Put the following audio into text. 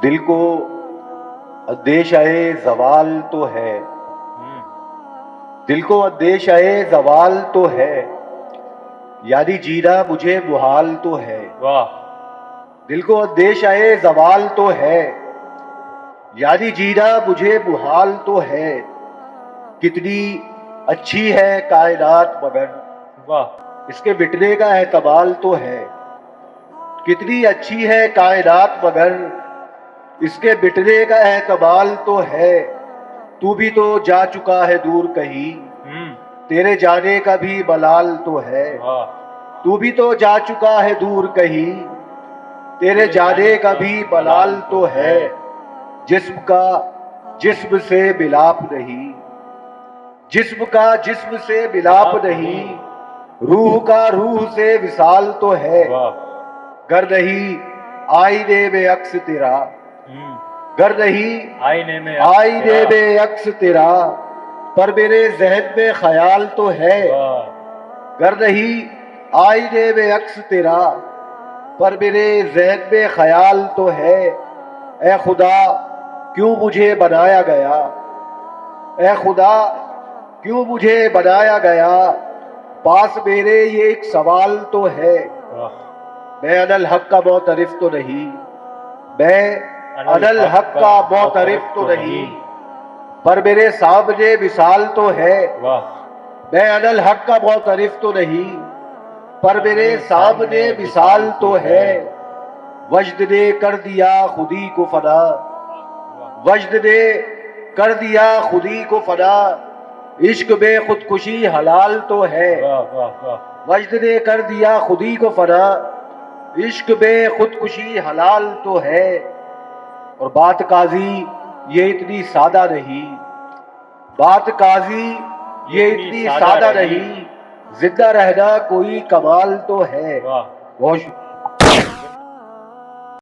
دل کو اندیشہ زوال تو ہے، دل کو اندیشہ زوال تو ہے، یعنی جینا مجھے محال تو ہے۔ واہ دل کو اندیشہ زوال تو ہے، یعنی جینا مجھے محال تو ہے۔ کتنی اچھی ہے کائنات مگر واہ اس کے مٹنے کا احتمال تو ہے۔ کتنی اچھی ہے کائنات مگر اس کے مٹنے کا احتمال تو ہے۔ تو بھی تو جا چکا ہے دور کہیں، تیرے جانے کا بھی ملال تو ہے۔ واہ تو بھی تو جا چکا ہے دور کہیں، تیرے جانے کا بھی ملال تو ہے۔ جسم کا جسم سے ملاپ نہیں، جسم کا جسم سے ملاپ نہیں، روح کا روح سے وصال تو ہے۔ واہ گر نہیں آئینے میں عکس تیرا، گر نہیں آئینے میں آئینے میں عکس تیرا، پر میرے ذہن میں خیال تو ہے۔ واہ گر نہیں آئینے میں عکس تیرا، پر میرے ذہن میں خیال تو ہے۔ اے خدا کیوں مجھے بنایا گیا، اے خدا کیوں مجھے بنایا گیا، پاس میرے یہ ایک سوال تو ہے۔ واہ میں انا الحق کا معترف تو نہیں، میں انا الحق کا معترف تو نہیں، پر میرے سامنے مثال تو ہے۔ واہ میں انا الحق کا معترف تو نہیں، پر میرے سامنے مثال تو ہے۔ وجد نے کر دیا خودی کو فنا، وجد نے کر دیا خودی کو فنا، عشق میں خودکشی حلال تو ہے۔ واہ واہ واہ وجد نے کر دیا خودی کو فنا، عشق میں خودکشی حلال تو ہے۔ اور بات قاضی یہ اتنی سادہ نہیں، بات قاضی یہ اتنی سادہ نہیں، زندہ رہنا کوئی کمال تو ہے۔ واہ بہت